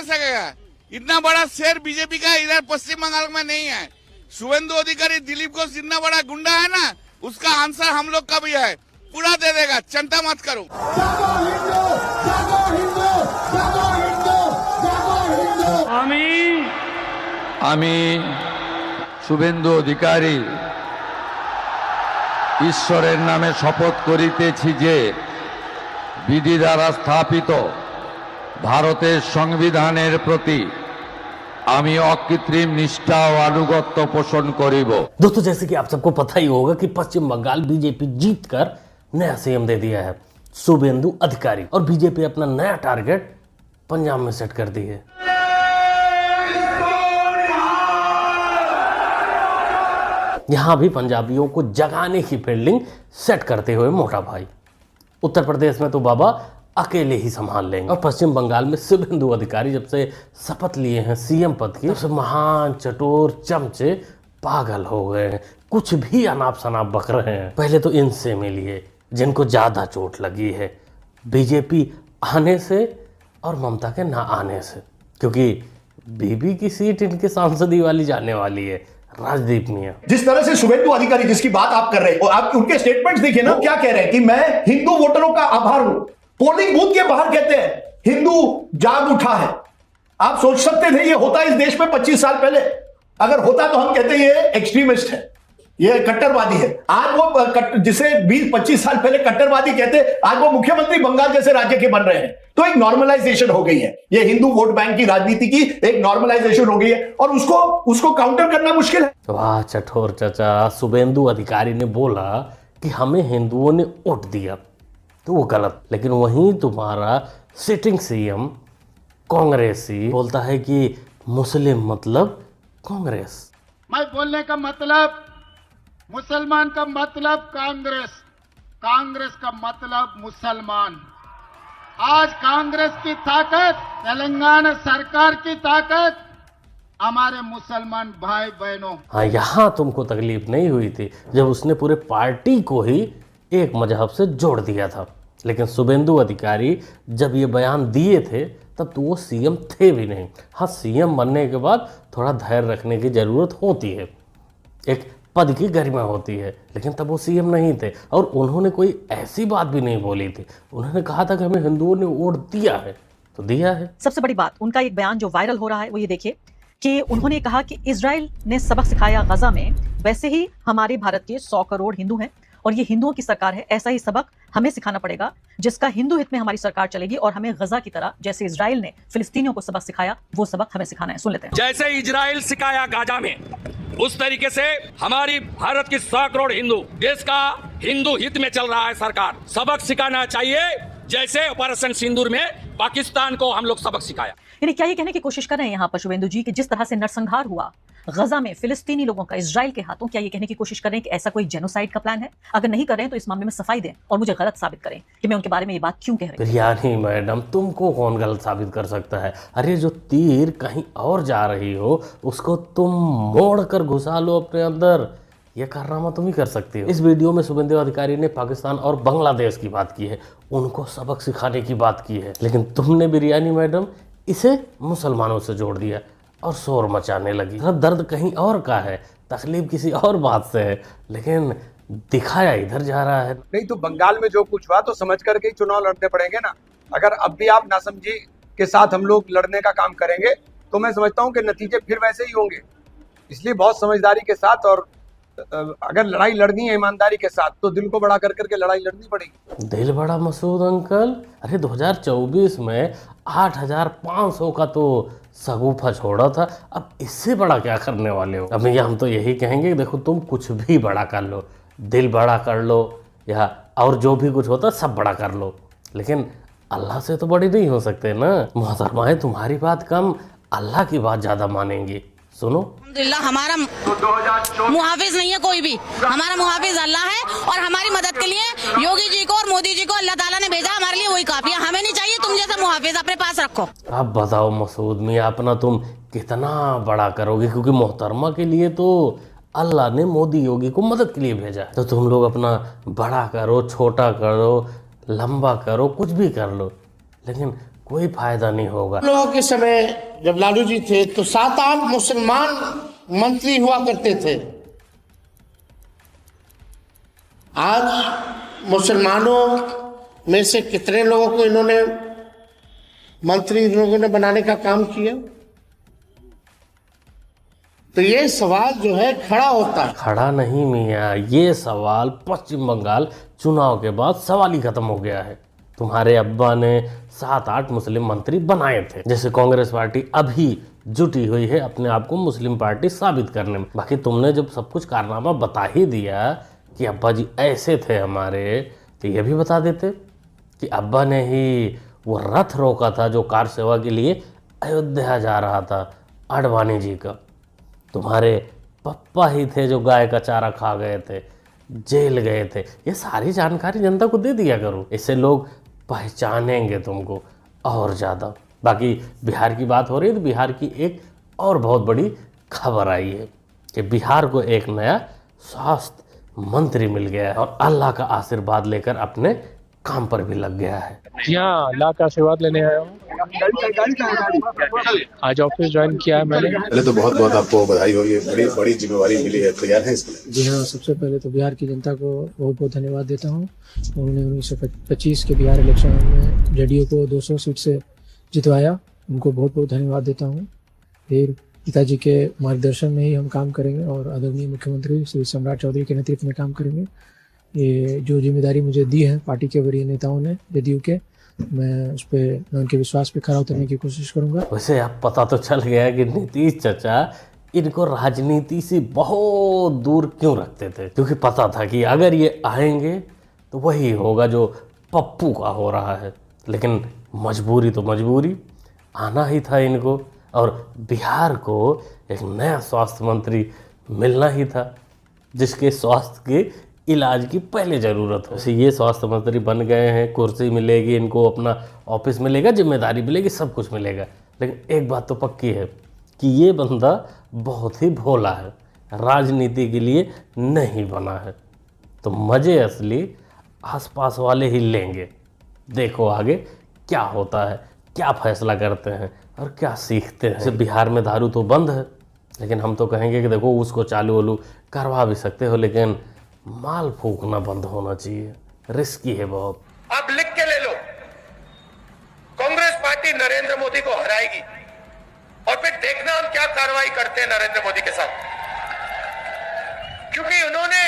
सकेगा। इतना बड़ा शेर बीजेपी का इधर पश्चिम बंगाल में नहीं है। शुभेंदु अधिकारी दिलीप घोष इतना बड़ा गुंडा है ना, उसका आंसर हम लोग का भी है, पूरा दे देगा, चिंता मत करो। আমি শুভেন্দু অধিকারী ঈশ্বরের নামে শপথ করিতেছি যে বিধি দ্বারা স্থাপিত ভারতের সংবিধানের প্রতি আমি অকৃত্রিম निष्ठा और अनुगत्य पोषण करिब। दोस्तों, जैसे कि आप सबको पता ही होगा कि पश्चिम बंगाल बीजेपी जीतकर नया सीएम दे दिया है शुभेंदु अधिकारी, और बीजेपी अपना नया टारगेट पंजाब में सेट कर दी है। यहां भी पंजाबियों को जगाने की फील्डिंग सेट करते हुए मोटा भाई। उत्तर प्रदेश में तो बाबा अकेले ही संभाल लेंगे, और पश्चिम बंगाल में शुभेंदु अधिकारी जब से शपथ लिए हैं सीएम पद की, तब से महान चटोर चमचे पागल हो गए हैं, कुछ भी अनाप शनाप बक रहे हैं। पहले तो इनसे मिलिए जिनको ज्यादा चोट लगी है बीजेपी आने से और ममता के ना आने से, क्योंकि बीबी की सीट इनके सांसदी वाली जाने वाली है, राजदीप मियां। जिस तरह से शुभेंदु अधिकारी जिसकी बात आप कर रहे हैं, और आप उनके स्टेटमेंट्स देखिए ना, क्या कह रहे हैं कि मैं हिंदू वोटरों का आभार हूं। पोलिंग बूथ के बाहर कहते हैं हिंदू जाग उठा है। आप सोच सकते थे ये होता इस देश में 25 साल पहले? अगर होता तो हम कहते ये एक्सट्रीमिस्ट है, ये कट्टरवादी है। आज वो जिसे 20-25 साल पहले कट्टरवादी कहते, आज वो मुख्यमंत्री बंगाल जैसे राज्य के बन रहे हैं। तो एक नॉर्मलाइजेशन हो गई है, ये हिंदू वोट बैंक की राजनीति की एक नॉर्मलाइजेशन हो गई है, और उसको काउंटर करना मुश्किल है। वाह चठोर चाचा, शुभेंदु अधिकारी ने बोला कि हमें हिंदुओं ने वोट दिया, तो वो गलत। लेकिन वहीं तुम्हारा सिटिंग सीएम कांग्रेसी बोलता है कि मुस्लिम मतलब कांग्रेस। मैं बोलने का मतलब, मुसलमान का मतलब कांग्रेस, कांग्रेस का मतलब मुसलमान। आज कांग्रेस की ताकत, तेलंगाना सरकार की ताकत हमारे मुसलमान भाई बहनों। हाँ, यहाँ तुमको तकलीफ नहीं हुई थी जब उसने पूरे पार्टी को ही एक मजहब से जोड़ दिया था। लेकिन शुभेंदु अधिकारी जब ये बयान दिए थे तब तो वो सीएम थे भी नहीं। हाँ, सीएम बनने के बाद थोड़ा धैर्य रखने की जरूरत होती है, एक पद की गरिमा होती है, लेकिन तब वो सीएम नहीं थे, और उन्होंने कोई ऐसी बात भी नहीं बोली थी। उन्होंने कहा था कि हमें हिंदुओं ने वोट दिया है, तो दिया है। सबसे बड़ी बात, उनका एक बयान जो वायरल हो रहा है वो ये देखिए कि उन्होंने कहा कि इजराइल ने सबक सिखाया गजा में, वैसे ही हमारे भारत के 100 करोड़ हिंदू हैं और ये हिंदुओं की सरकार है, ऐसा ही सबक हमें सिखाना पड़ेगा जिसका हिंदू हित में हमारी सरकार चलेगी, और हमें गजा की तरह जैसे इजराइल ने फिलिस्तीनियों को सबक सिखाया वो सबक हमें सिखाना है। सुन लेते हैं। जैसे इजराइल सिखाया गाजा में, उस तरीके से हमारी भारत की 100 करोड़ हिंदू, देश का हिंदू हित में चल रहा है सरकार, सबक सिखाना चाहिए जैसे ऑपरेशन सिंदूर में पाकिस्तान को हम लोग सबक सिखाया। यानी क्या ये कहने की कोशिश कर रहे हैं यहाँ पर शुभेंदु जी कि जिस तरह से नरसंहार हुआ गजा में फिलिस्तीनी लोगों का इजराइल के हाथों, क्या ये कहने की कोशिश कर रहे हैं कि ऐसा कोई जेनोसाइड का प्लान है? अगर नहीं कर रहे हैं तो इस मामले में सफाई दें और मुझे गलत साबित करें कि मैं उनके बारे में ये बात क्यों कह रही हूं। बिरयानी मैडम, तुमको कौन गलत साबित कर सकता है? अरे जो तीर कहीं और जा रही हो उसको तुम मोड़ कर घुसा लो अपने अंदर, ये कारनामा तुम ही कर सकती हो। इस वीडियो में शुभेंदु अधिकारी ने पाकिस्तान और बांग्लादेश की बात की है, उनको सबक सिखाने की बात की है, लेकिन तुमने बिरयानी मैडम इसे मुसलमानों से जोड़ दिया और शोर मचाने लगी। दर्द कहीं और का है, तकलीफ किसी और बात से है, लेकिन दिखाया इधर जा रहा है। नहीं तो बंगाल में जो कुछ हुआ तो समझ करके ही चुनाव लड़ने पड़ेंगे ना। अगर अब भी आप नासमझी के साथ हम लोग लड़ने का काम करेंगे तो मैं समझता हूँ कि नतीजे फिर वैसे ही होंगे। इसलिए बहुत समझदारी के साथ, और अगर लड़ाई लड़नी है ईमानदारी के साथ तो दिल को बड़ा कर करके लड़ाई लड़नी पड़ेगी। दिल बड़ा मसूद अंकल, अरे 2024 में 8,500 का तो सगुफा छोड़ा था, अब इससे बड़ा क्या करने वाले हो? अब हम तो यही कहेंगे, देखो तुम कुछ भी बड़ा कर लो, दिल बड़ा कर लो या और जो भी कुछ होता सब बड़ा कर लो, लेकिन अल्लाह से तो बड़ी नहीं हो सकते ना। मोहतरमा तुम्हारी बात कम, अल्लाह की बात ज्यादा मानेंगे। सुनो, अल्हम्दुलिल्लाह हमारा मुहाफिज नहीं है कोई भी, हमारा मुहाफिज अल्लाह है, और हमारी मदद के लिए योगी जी को और मोदी जी को अल्लाह ताला ने भेजा, हमारे लिए वही काफी है। हमें नहीं चाहिए तुम जैसा मुहाफिज, अपने पास रखो। अब बताओ मसूद मियां, अपना तुम कितना बड़ा करोगे? क्योंकि मोहतरमा के लिए तो अल्लाह ने मोदी योगी को मदद के लिए भेजा, तो तुम लोग अपना बड़ा करो, छोटा करो, लंबा करो, कुछ भी कर लो, लेकिन कोई फायदा नहीं होगा। लोगों के समय जब लालू जी थे तो 7-8 मुसलमान मंत्री हुआ करते थे। आज मुसलमानों में से कितने लोगों को इन्होंने मंत्री लोगों ने बनाने का काम किया? तो ये सवाल जो है खड़ा होता है। खड़ा नहीं मियाँ, ये सवाल पश्चिम बंगाल चुनाव के बाद सवाल ही खत्म हो गया है। तुम्हारे अब्बा ने 7-8 मुस्लिम मंत्री बनाए थे, जैसे कांग्रेस पार्टी अभी जुटी हुई है अपने आप को मुस्लिम पार्टी साबित करने में। बाकी तुमने जब सब कुछ कारनामा बता ही दिया कि अब्बा जी ऐसे थे हमारे, तो ये भी बता देते कि अब्बा ने ही वो रथ रोका था जो कार सेवा के लिए अयोध्या जा रहा था आडवाणी जी का। तुम्हारे पप्पा ही थे जो गाय का चारा खा गए थे, जेल गए थे। ये सारी जानकारी जनता को दे दिया करो, इससे लोग पहचानेंगे तुमको और ज़्यादा। बाकी बिहार की बात हो रही है तो बिहार की एक और बहुत बड़ी खबर आई है कि बिहार को एक नया स्वास्थ्य मंत्री मिल गया है और अल्लाह का आशीर्वाद लेकर अपने काम पर भी लग गया है। यहाँ अल्लाह का आशीर्वाद लेने आया हूँ। आज ऑफिस ज्वाइन किया है मैंने। पहले तो बहुत बहुत आपको बधाई हो, ये बड़ी बड़ी जिम्मेवारी मिली है, तैयार है इसके लिए? जी हाँ, सबसे पहले तो बिहार की जनता को बहुत बहुत धन्यवाद देता हूँ। उन्होंने 1925 के बिहार इलेक्शन में जेडीयू को 200 सीट से जितवाया, उनको बहुत बहुत धन्यवाद देता हूँ। फिर पिताजी के मार्गदर्शन में ही हम काम करेंगे और आदरणीय मुख्यमंत्री श्री सम्राट चौधरी के नेतृत्व में काम करेंगे। ये जो जिम्मेदारी मुझे दी है पार्टी के वरीय नेताओं ने जेडीयू के, मैं उनके विश्वास पे खरा उतरने की कोशिश करूंगा। वैसे अब पता तो चल गया कि नीतीश चाचा इनको राजनीति से बहुत दूर क्यों रखते थे, क्योंकि पता था कि अगर ये आएंगे तो वही होगा जो पप्पू का हो रहा है। लेकिन मजबूरी तो मजबूरी, आना ही था इनको और बिहार को एक नया स्वास्थ्य मंत्री मिलना ही था जिसके स्वास्थ्य के इलाज की पहले ज़रूरत हो। वैसे ये स्वास्थ्य मंत्री बन गए हैं, कुर्सी मिलेगी इनको, अपना ऑफिस मिलेगा, जिम्मेदारी मिलेगी, सब कुछ मिलेगा। लेकिन एक बात तो पक्की है कि ये बंदा बहुत ही भोला है, राजनीति के लिए नहीं बना है। तो मज़े असली आसपास वाले ही लेंगे। देखो आगे क्या होता है, क्या फैसला करते हैं और क्या सीखते हैं। जैसे बिहार में दारू तो बंद है, लेकिन हम तो कहेंगे कि देखो उसको चालू वालू करवा भी सकते हो, लेकिन माल फूकना बंद होना चाहिए, रिस्की है बहुत। आप लिख के ले लो, कांग्रेस पार्टी नरेंद्र मोदी को हराएगी और फिर देखना हम क्या कार्रवाई करते हैं नरेंद्र मोदी के साथ, क्योंकि इन्होंने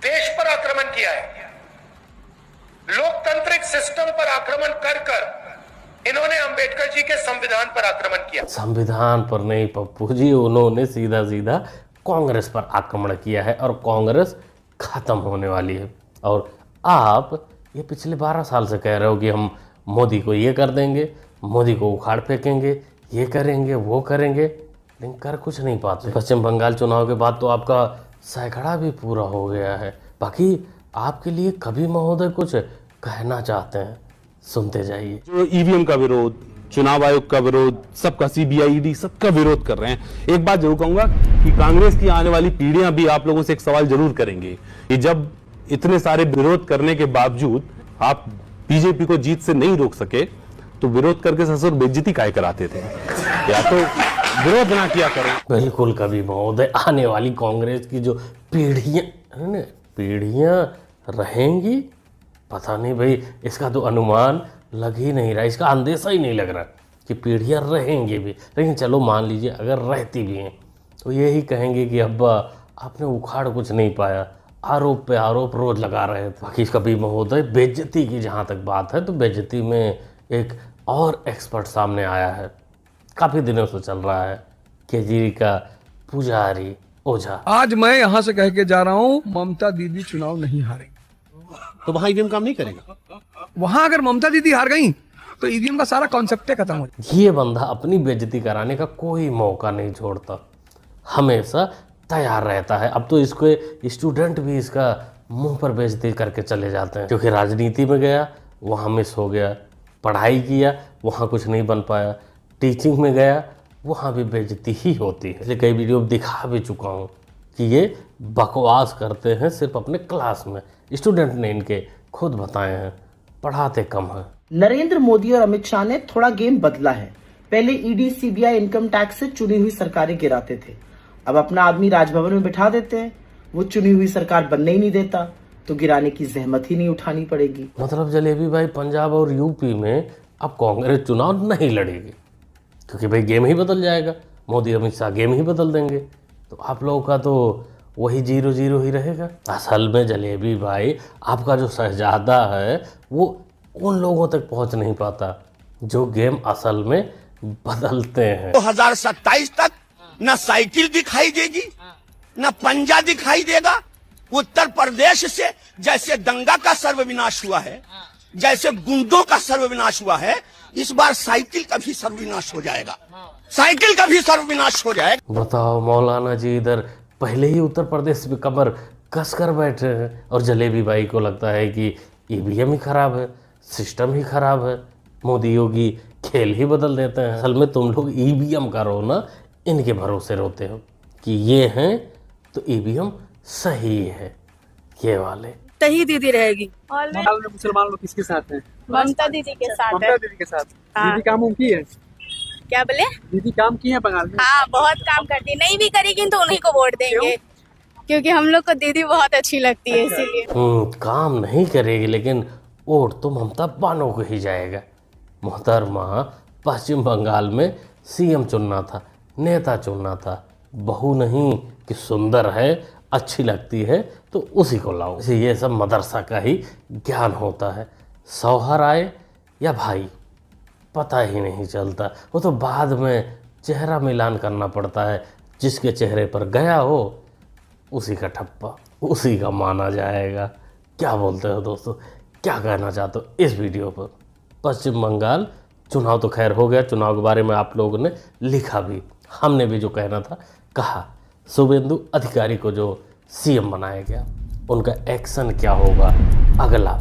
देश पर आक्रमण किया है, लोकतांत्रिक सिस्टम पर आक्रमण कर इन्होंने अंबेडकर जी के संविधान पर आक्रमण किया। संविधान पर नहीं पप्पू जी, उन्होंने सीधा सीधा कांग्रेस पर आक्रमण किया है और कांग्रेस खत्म होने वाली है। और आप ये पिछले 12 साल से कह रहे हो कि हम मोदी को ये कर देंगे, मोदी को उखाड़ फेंकेंगे, ये करेंगे वो करेंगे, लेकिन कर कुछ नहीं पाते। पश्चिम बंगाल चुनाव के बाद तो आपका सैकड़ा भी पूरा हो गया है। बाकी आपके लिए कभी महोदय कुछ कहना चाहते हैं, सुनते जाइए। जो ईवीएम का विरोध, चुनाव आयोग का विरोध, सबका सीबीआई ईडी सबका विरोध कर रहे हैं। एक बात जरूर कहूंगा कि कांग्रेस की आने वाली पीढ़ियां भी आप लोगों से एक सवाल जरूर करेंगे कि जब इतने सारे विरोध करने के बावजूद आप बीजेपी को जीत से नहीं रोक सके तो विरोध करके ससुर बेइज्जती काहे कराते थे? या तो विरोध ना किया करें। बिल्कुल कभी महोदय, आने वाली कांग्रेस की जो पीढ़ियां रहेंगी, पता नहीं भाई, इसका तो अनुमान लग ही नहीं रहा, इसका अंदेशा ही नहीं लग रहा कि पीढ़ियां रहेंगी भी। लेकिन चलो मान लीजिए अगर रहती भी हैं तो यही कहेंगे कि अब्बा आपने उखाड़ कुछ नहीं पाया, आरोप पे आरोप रोज लगा रहे थे। बाकी कभी महोदय बेइज्जती की जहाँ तक बात है तो बेइज्जती में एक और एक्सपर्ट सामने आया है, काफ़ी दिनों से चल रहा है, केजरी का पुजारी ओझा। आज मैं यहाँ से कह के जा रहा हूँ, ममता दीदी चुनाव नहीं हारेंगी। तो वहां ईवीएम काम नहीं करेगा? वहां अगर ममता दीदी हार गई तो ईवीएम का सारा कॉन्सेप्ट खत्म हो जाएगा। ये बंदा अपनी बेइज्जती कराने का कोई मौका नहीं छोड़ता, हमेशा तैयार रहता है। अब तो इसको स्टूडेंट भी इसका मुंह पर बेइज्जती करके चले जाते हैं, क्योंकि राजनीति में गया वहाँ मिस हो गया, पढ़ाई किया वहाँ कुछ नहीं बन पाया, टीचिंग में गया वहाँ भी बेइज्जती ही होती है। इसलिए कई वीडियो दिखा भी चुका हूँ कि ये बकवास करते हैं सिर्फ अपने क्लास में, स्टूडेंट ने इनके खुद बताए हैं, पढ़ाते कम हैं। नरेंद्र मोदी और अमित शाह ने थोड़ा गेम बदला है। पहले ईडी, सीबीआई, इनकम टैक्स से चुनी हुई सरकारें गिराते थे, अब अपना आदमी राजभवन में बिठा देते हैं। वो चुनी हुई सरकार बनने ही नहीं देता तो गिराने की जहमत ही नहीं उठानी पड़ेगी। मतलब जलेबी भाई, पंजाब और यूपी में अब कांग्रेस चुनाव नहीं लड़ेगी, क्योंकि भाई गेम ही बदल जाएगा। मोदी अमित शाह गेम ही बदल देंगे, तो आप लोगों का तो वही 0-0 ही रहेगा। असल में जलेबी भाई, आपका जो शहजादा है वो उन लोगों तक पहुंच नहीं पाता जो गेम असल में बदलते हैं। 2027 तक न साइकिल दिखाई देगी, न पंजा दिखाई देगा। उत्तर प्रदेश से जैसे दंगा का सर्वविनाश हुआ है, जैसे गुंडों का सर्वविनाश हुआ है, इस बार साइकिल का भी सर्वविनाश हो जाएगा। साइकिल का भी सर्वविनाश हो जाएगा। बताओ मौलाना जी, इधर पहले ही उत्तर प्रदेश में कमर कस कर बैठे हैं और जलेबी भाई को लगता है कि ईवीएम ही खराब है, सिस्टम ही खराब है, मोदी योगी खेल ही बदल देते हैं। असल में तुम लोग ईवीएम का रो ना इनके भरोसे रोते हो कि ये हैं तो ईवीएम सही है, ये वाले। सही दीदी रहेगी। बंगाल में मुसलमान लोग किसके साथ हैं? ममता दीदी के साथ है। ममता दीदी के साथ। दीदी काम की है? क्या बोले? दीदी काम की है बंगाल में? हाँ, बहुत काम करती है। नहीं भी करेगी तो उन्हीं को वोट देंगे, क्योंकि हम लोग को दीदी बहुत अच्छी लगती है, इसीलिए। काम नहीं करेगी लेकिन वोट तो ममता बानो को ही जाएगा। मोहतरमा, पश्चिम बंगाल में सीएम चुनना था, नेता चुनना था, बहू नहीं कि सुंदर है, अच्छी लगती है तो उसी को लाओ। ये सब मदरसा का ही ज्ञान होता है। सौहर आए या भाई पता ही नहीं चलता, वो तो बाद में चेहरा मिलान करना पड़ता है। जिसके चेहरे पर गया हो उसी का ठप्पा, उसी का माना जाएगा। क्या बोलते हो दोस्तों, क्या कहना चाहते हो इस वीडियो पर? पश्चिम बंगाल चुनाव तो खैर हो गया, चुनाव के बारे में आप लोगों ने लिखा भी, हमने भी जो कहना था कहा। शुभेंदु अधिकारी को जो सीएम बनाया गया, उनका एक्शन क्या होगा अगला?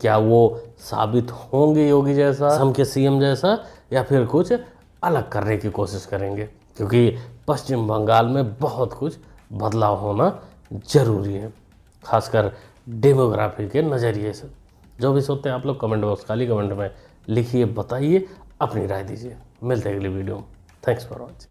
क्या वो साबित होंगे योगी जैसा, असम के सीएम जैसा, या फिर कुछ अलग करने की कोशिश करेंगे? क्योंकि पश्चिम बंगाल में बहुत कुछ बदलाव होना जरूरी है, खासकर डेमोग्राफी के नज़रिए से। जो भी सोचते हैं आप लोग कमेंट बॉक्स, खाली कमेंट में लिखिए, बताइए, अपनी राय दीजिए। मिलते हैं अगली वीडियो में। Thanks for watching.